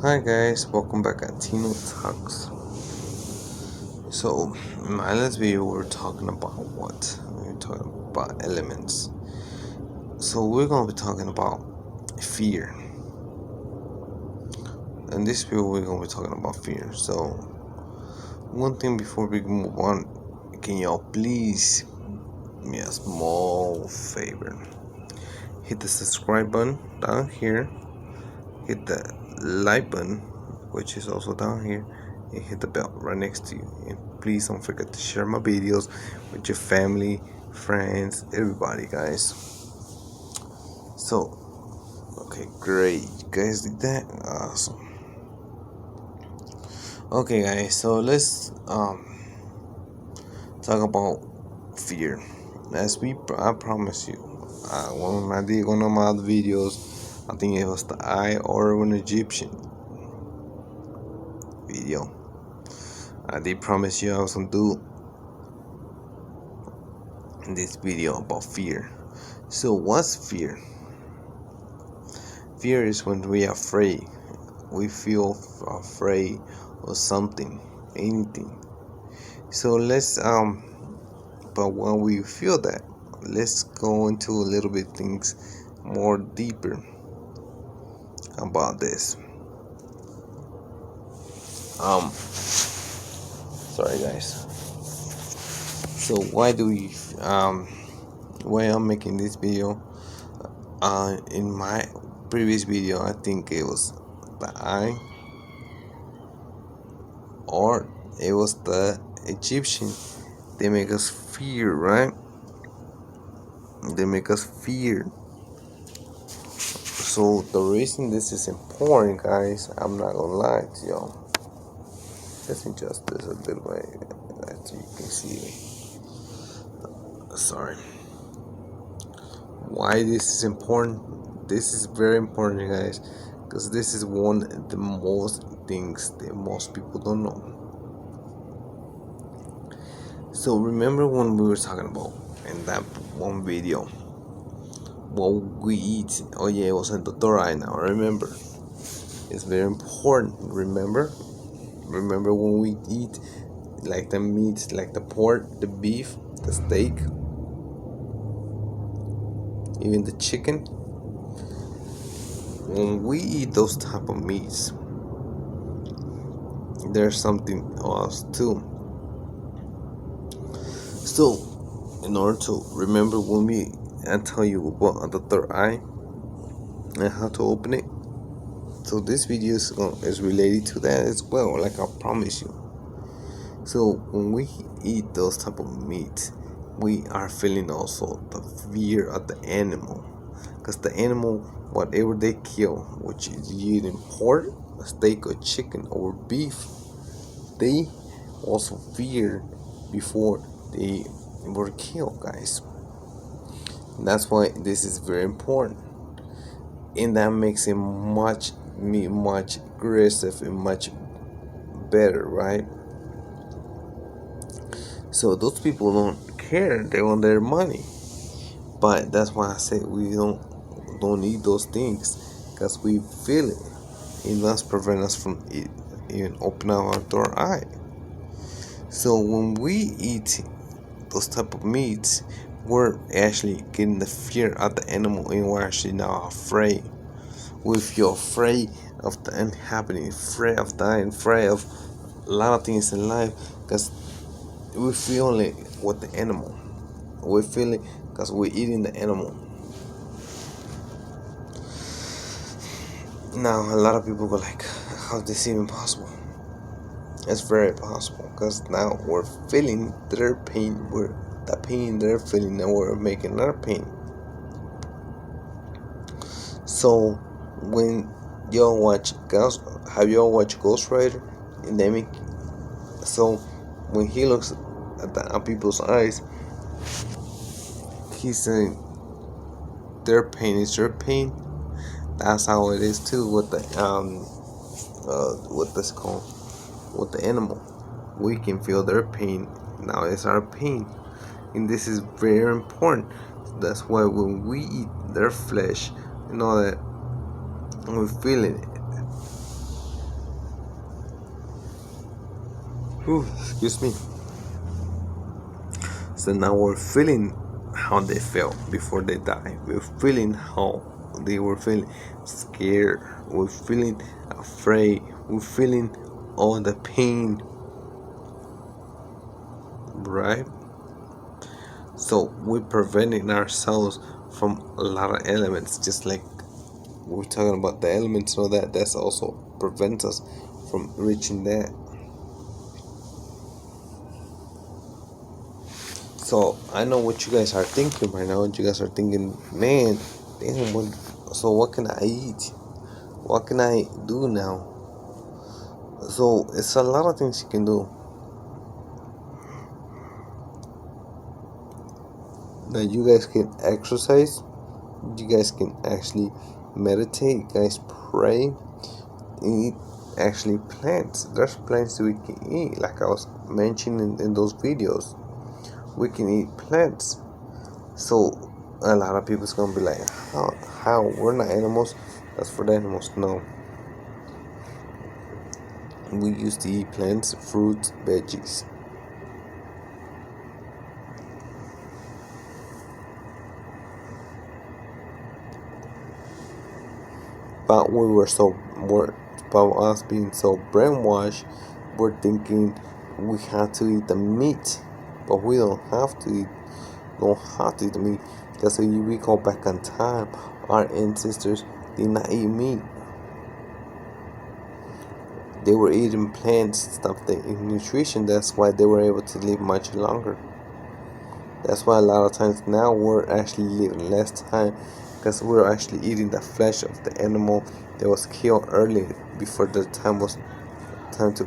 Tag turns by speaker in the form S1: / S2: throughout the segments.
S1: Hi guys, welcome back at Tino Talks. So in my last video we're talking about what? We're talking about elements. So we're gonna be talking about fear. In this video we're gonna be talking about fear. So one thing before we move on, can y'all please do me a small favor? Hit the subscribe button down here, hit the like button, which is also down here, and hit the bell right next to you. And please don't forget to share my videos with your family, friends, everybody, guys. So okay, great, you guys did that. Awesome. Okay guys, so let's talk about fear. I promise you, when I did one of my other videos, I think it was the eye or an Egyptian video, I did promise you I was gonna do in this video about fear. So what's fear? Fear is when we are afraid. We feel afraid of something, anything. So let's but when we feel that, let's go into a little bit things more deeper about this. Sorry guys. So why I'm making this video? In my previous video, I think it was the eye or it was the Egyptian. They make us fear, right? They make us fear. So the reason this is important, guys, I'm not gonna lie to y'all. Let's adjust this a little bit so you can see. Sorry. Why this is important? This is very important, guys, because this is one of the most things that most people don't know. So remember when we were talking about in that one video what we eat? Oh yeah, it was in the right now. Remember, it's very important. Remember when we eat like the meats, like the pork, the beef, the steak, even the chicken. When we eat those type of meats, there's something else too. So in order to remember when I tell you about the third eye and how to open it, so this video is related to that as well, like I promise you. So when we eat those type of meat, we are feeling also the fear of the animal, because the animal, whatever they kill, which is eating pork, steak, or chicken, or beef, they also fear before they were killed, guys. That's why this is very important, and that makes it much aggressive and much better, right? So those people don't care, they want their money. But that's why I say we don't need those things, because we feel it. It does prevent us from even opening our third eye. So when we eat those type of meats, we're actually getting the fear of the animal, and we're actually now afraid. We feel afraid of the end happening, afraid of dying, afraid of a lot of things in life, because we feel it with the animal. We feel it because we're eating the animal. Now a lot of people go like, how is this even possible? It's very possible, because now we're feeling their pain. We're the pain they're feeling, and we're making our pain. So when y'all watch have y'all watched Ghost Rider? And they make, so when he looks at people's eyes, he's saying their pain is your pain. That's how it is too with the what this called, with the animal. We can feel their pain. Now it's our pain, and this is very important. That's why when we eat their flesh and all that, we're feeling it. Ooh, excuse me. So now we're feeling how they felt before they died. We're feeling how they were feeling scared. We're feeling afraid. We're feeling all the pain, right? So we're preventing ourselves from a lot of elements, just like we're talking about the elements, so that's also prevents us from reaching that. So I know what you guys are thinking right now. You guys are thinking, man, damn, what can I eat? What can I do now? So it's a lot of things you can do. That you guys can exercise, you guys can actually meditate, you guys pray, eat actually plants. There's plants we can eat, like I was mentioning in those videos. We can eat plants. So a lot of people's gonna be like, how we're not animals? That's for the animals. No, we used to eat plants, fruits, veggies. But about us being so brainwashed, we're thinking we have to eat the meat, but we don't have to eat the meat. Because if we go back in time, our ancestors did not eat meat. They were eating plants, stuff that in nutrition. That's why they were able to live much longer. That's why a lot of times now we're actually living less time, because we're actually eating the flesh of the animal that was killed early before the time was time to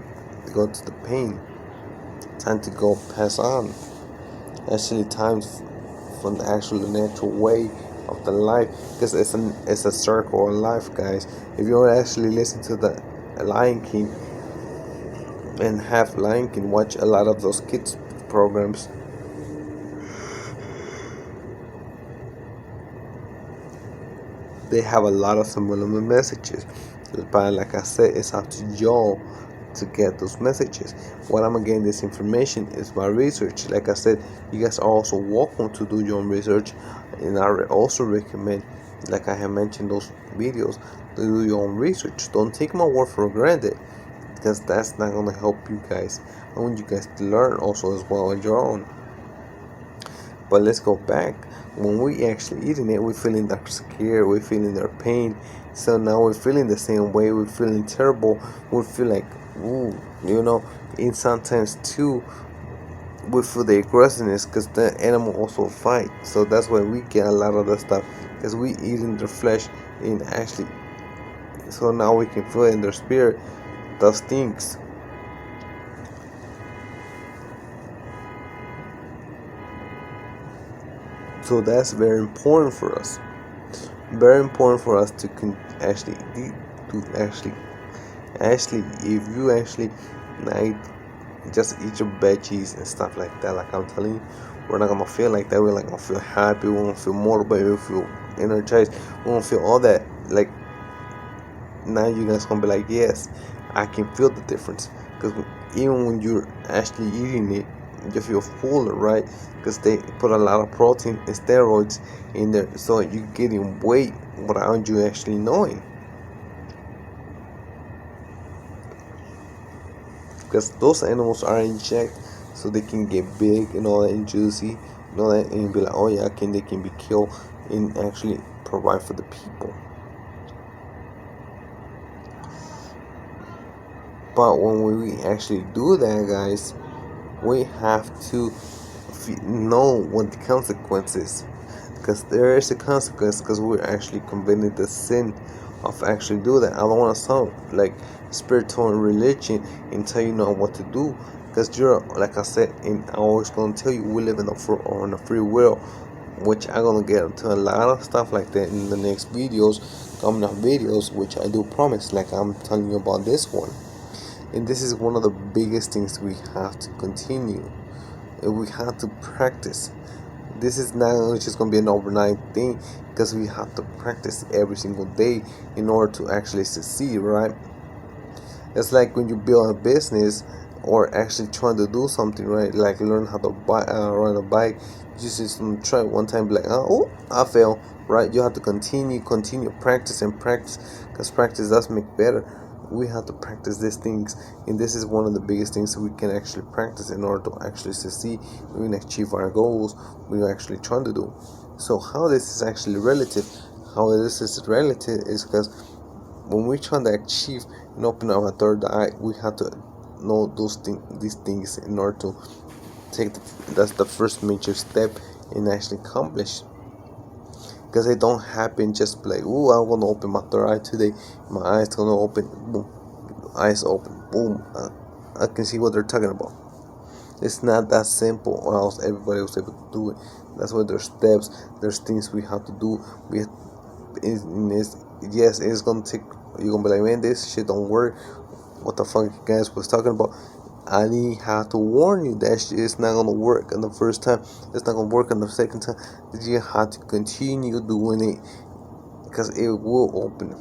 S1: go to the pain, time to go pass on. Actually, times from the actual natural way of the life, because it's a circle of life, guys. If you actually listen to the Lion King and have Lion King, watch a lot of those kids programs. They have a lot of subliminal messages, but like I said, it's up to y'all to get those messages. What I'm getting this information is my research. Like I said, you guys are also welcome to do your own research, and I also recommend, like I have mentioned those videos, to do your own research. Don't take my word for granted, because that's not gonna help you guys. I want you guys to learn also as well on your own. But let's go back. When we actually eating it, we're feeling that scare, we're feeling their pain. So now we're feeling the same way, we're feeling terrible, we feel like, ooh, and sometimes too, we feel the aggressiveness, because the animal also fight. So that's why we get a lot of the stuff, because we eating their flesh, and actually, so now we can feel in their spirit those things. So that's very important for us. Very important for us to actually if you actually like just eat your veggies and stuff like that, like I'm telling you, we're not gonna feel like that. We're like gonna feel happy, we're gonna feel motivated, we'll feel energized, we're gonna feel all that. Like now you guys gonna be like, yes, I can feel the difference. Because even when you're actually eating it, you feel fuller, right? Because they put a lot of protein and steroids in there, so you're getting weight without you actually knowing. Because those animals are injected so they can get big and all that and juicy and all that, and you'll be like, oh yeah, they can be killed and actually provide for the people. But when we actually do that, guys, we have to know what the consequences, because there is a consequence, because we're actually committing the sin of actually do that. I don't want to sound like spiritual and religion and tell you know what to do, because you're, like I said, and I always gonna tell you, we live on a free will, which I'm gonna get into a lot of stuff like that in the next videos, coming up videos, which I do promise, like I'm telling you about this one. And this is one of the biggest things we have to continue. We have to practice. This is not just going to be an overnight thing, because we have to practice every single day in order to actually succeed, right? It's like when you build a business, or actually trying to do something, right? Like learn how to ride a bike. You just try one time, be like, oh, I fail, right? You have to continue practice and practice, because practice does make better. We have to practice these things, and this is one of the biggest things we can actually practice in order to actually succeed. We can achieve our goals we're actually trying to do. So how this is actually relative, is because when we're trying to achieve and open our third eye, we have to know these things in order to take that's the first major step in actually accomplish, because they don't happen just like, oh, I'm gonna open my third eye today, my eyes gonna open, boom, eyes open, boom, I can see what they're talking about. It's not that simple, or else everybody was able to do it. That's why there's steps, there's things we have to do. Yes, it's gonna take, you're gonna be like, man, this shit don't work, what the fuck you guys was talking about. I need have to warn you that shit is not gonna work on the first time, it's not gonna work on the second time. You have to continue doing it, because it will open.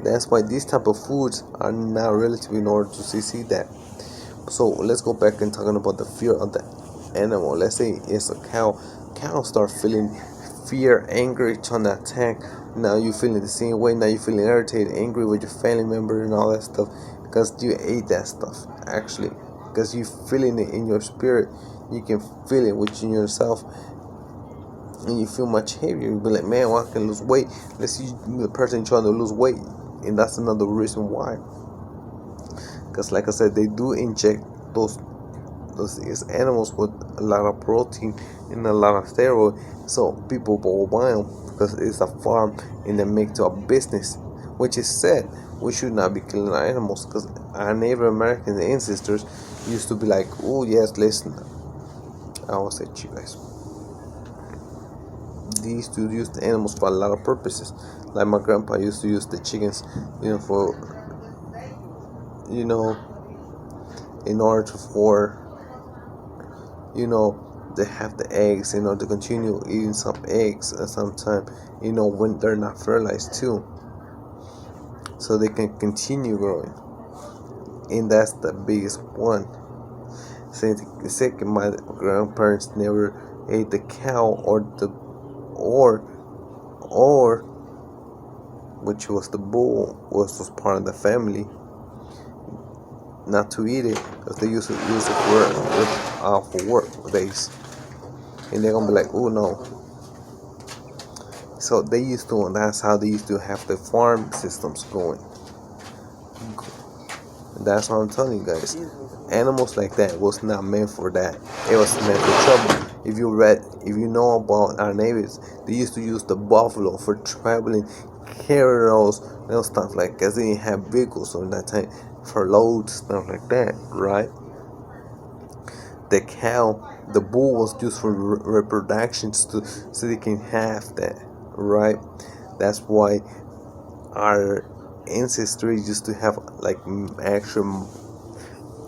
S1: That's why these type of foods are not relative in order to see that. So let's go back and talking about the fear of the animal. Let's say it's a cow. Cow start feeling fear, angry, trying to attack. Now you feeling the same way. Now you feeling irritated, angry with your family member and all that stuff, because you ate that stuff actually. Because you feeling it in your spirit. You can feel it within yourself, and you feel much heavier. You be like, man, well, I can lose weight. Let's see the person trying to lose weight, and that's another reason why. Because like I said, they do inject those animals with a lot of protein and a lot of steroid, so people go wild because it's a farm and they make to a business, which is sad. We should not be killing our animals, because our Native American ancestors used to be like, oh yes, listen, I will say to you guys, they used to use the animals for a lot of purposes. Like my grandpa used to use the chickens, for in order for they have the eggs, to continue eating some eggs at some time, when they're not fertilized too, so they can continue growing. And that's the biggest one. Second, my grandparents never ate the cow or which was the bull, was part of the family, not to eat it, because they used to use it for work days, and they're gonna be like, oh no. So that's how they used to have the farm systems going. That's what I'm telling you guys. Animals like that was not meant for that. It was meant for trouble. If you know about our neighbors, they used to use the buffalo for traveling, carry those stuff, like, because they didn't have vehicles on that time for loads, stuff like that, right? The cow, the bull was used for reproduction, so they can have that, right? That's why our ancestors used to have like actual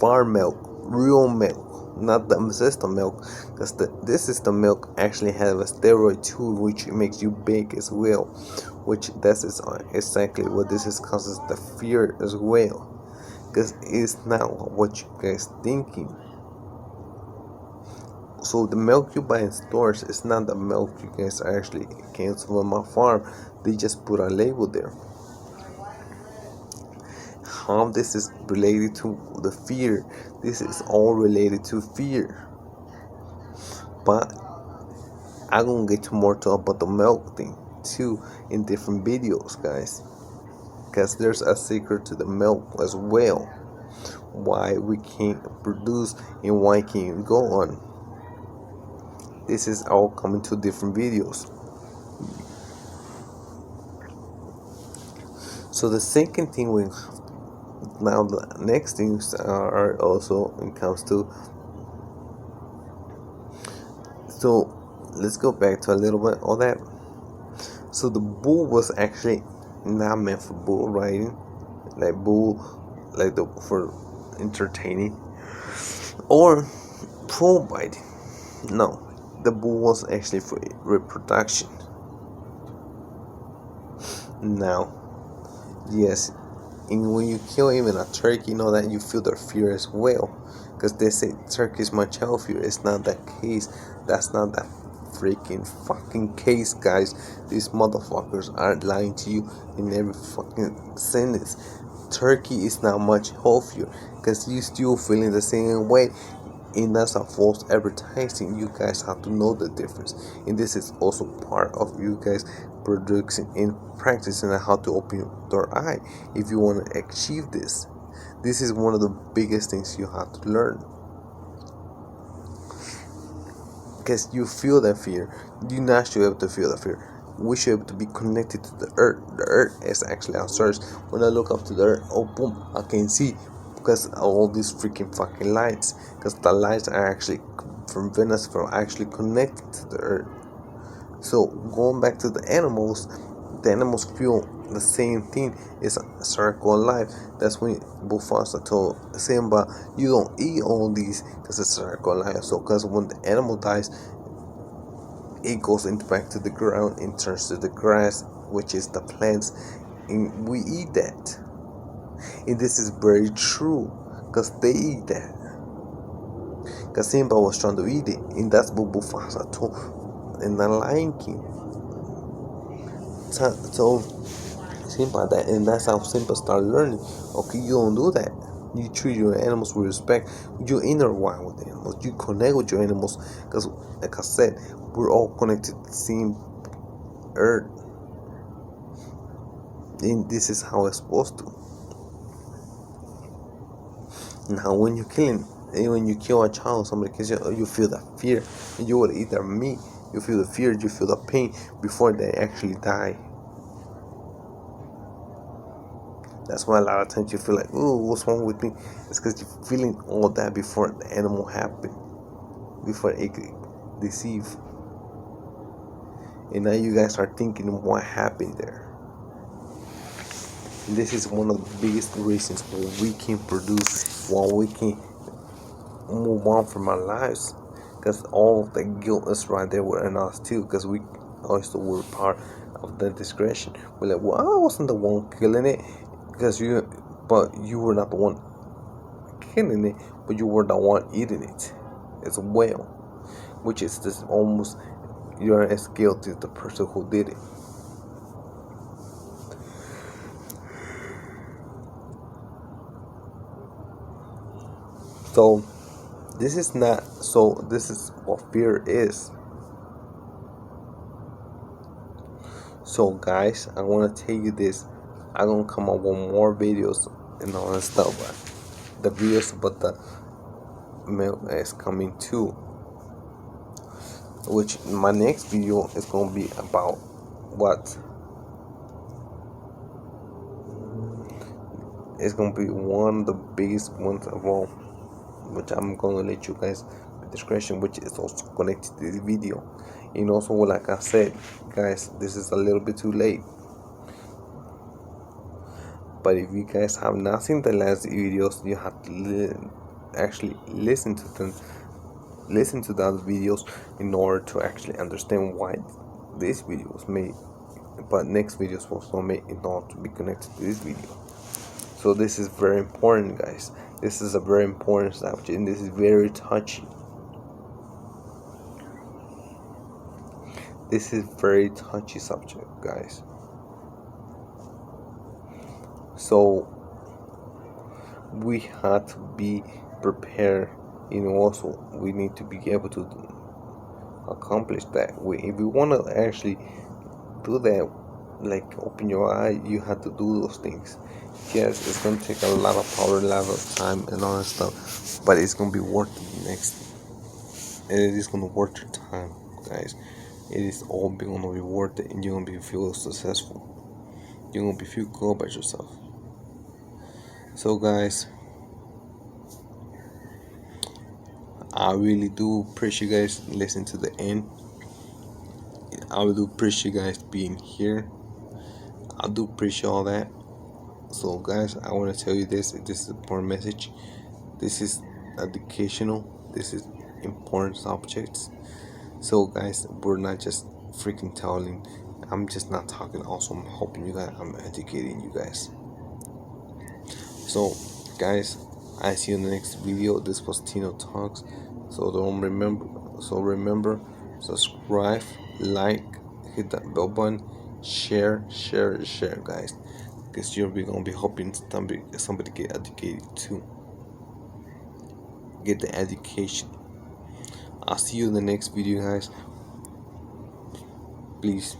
S1: farm milk, real milk, not the system milk, because this system milk actually has a steroid too, which makes you big as well, which that is exactly what this is, causes the fear as well, because it's not what you guys thinking. So the milk you buy in stores is not the milk you guys actually came from my farm. They just put a label there. How this is related to the fear? This is all related to fear. But I'm gonna get to more talk about the milk thing too in different videos, guys, because there's a secret to the milk as well. Why we can't produce and why can't we go on. This is all coming to different videos. So the second thing now the next things are also when it comes to, so let's go back to a little bit all that. So the bull was actually not meant for bull riding, like for entertaining or bull biting. No, the bull was actually for reproduction. Now, yes, And when you kill even a turkey, you know that you feel their fear as well, because they say turkey is much healthier. It's not that case. That's not that freaking fucking case, guys. These motherfuckers are lying to you in every fucking sentence. Turkey is not much healthier, because you still feeling the same way, and that's a false advertising. You guys have to know the difference, and this is also part of you guys producing and practicing how to open your eye. If you want to achieve this, this is one of the biggest things you have to learn, because you feel that fear. You not should be able to feel the fear. We should be able to be connected to the earth. The earth is actually our source. When I look up to the earth, oh boom, I can see, because of all these freaking fucking lights, because the lights are actually from Venus, from actually connected to the earth. So going back to the animals feel the same thing. It's a circle of life. That's when Mufasa told Simba, you don't eat all these because it's a circle of life. So because when the animal dies, it goes into back to the ground and turns to the grass, which is the plants, and we eat that. And this is very true, because they eat that. Because Simba was trying to eat it, and that's what Mufasa told in the Lion King. So Simba that, and that's how Simba started learning. Okay, you don't do that. You treat your animals with respect. You intertwine with the animals. You connect with your animals, because, like I said, we're all connected to the same earth, and this is how it's supposed to. Now, when you kill a child, somebody kills you, you feel the fear, and you would eat their meat. You feel the fear, you feel the pain before they actually die. That's why a lot of times you feel like, oh, what's wrong with me? It's because you're feeling all that before the animal happened, before it could deceive. And now you guys are thinking what happened there. And this is one of the biggest reasons why we can produce, why we can move on from our lives. Because all the guilt is right there within us too. Because we also were part of the discretion. We're like, well, I wasn't the one killing it, but you were not the one killing it, but you were the one eating it as well, which is this almost, you're as guilty as the person who did it. So this is what fear is. So guys, I want to tell you this. I'm gonna come up with more videos and all that stuff, but the videos about the milk is coming too, which my next video is gonna be about what is gonna be one of the biggest ones of all, which I'm gonna let you guys with discretion, which is also connected to this video. And also, like I said, guys, this is a little bit too late, but if you guys have not seen the last videos, you have to actually listen to them, listen to the other videos, in order to actually understand why this video was made. But next videos was also made in order to be connected to this video. So this is very important, guys. This is a very important subject, and this is very touchy. This is very touchy subject, guys. So we have to be prepared, and also we need to be able to accomplish that. If we want to actually do that, like open your eye, you have to do those things. Yes, it's gonna take a lot of power, a lot of time, and all that stuff, but it's gonna be worth it and it is gonna worth your time, guys. It is all gonna be worth it, and you're gonna feel successful. You're gonna feel good about yourself. So, guys, I really do appreciate you guys listening to the end. I really do appreciate you guys being here. I do appreciate all that. So, guys, I want to tell you this. This is an important message. This is educational. This is important subjects. So, guys, we're not just freaking telling. I'm just not talking. Also, I'm helping you guys. I'm educating you guys. So guys, I see you in the next video. This was Tino Talks. So remember, subscribe, like, hit that bell button, share, guys, because you're gonna be helping somebody get educated too. Get the education. I'll see you in the next video, guys. Please.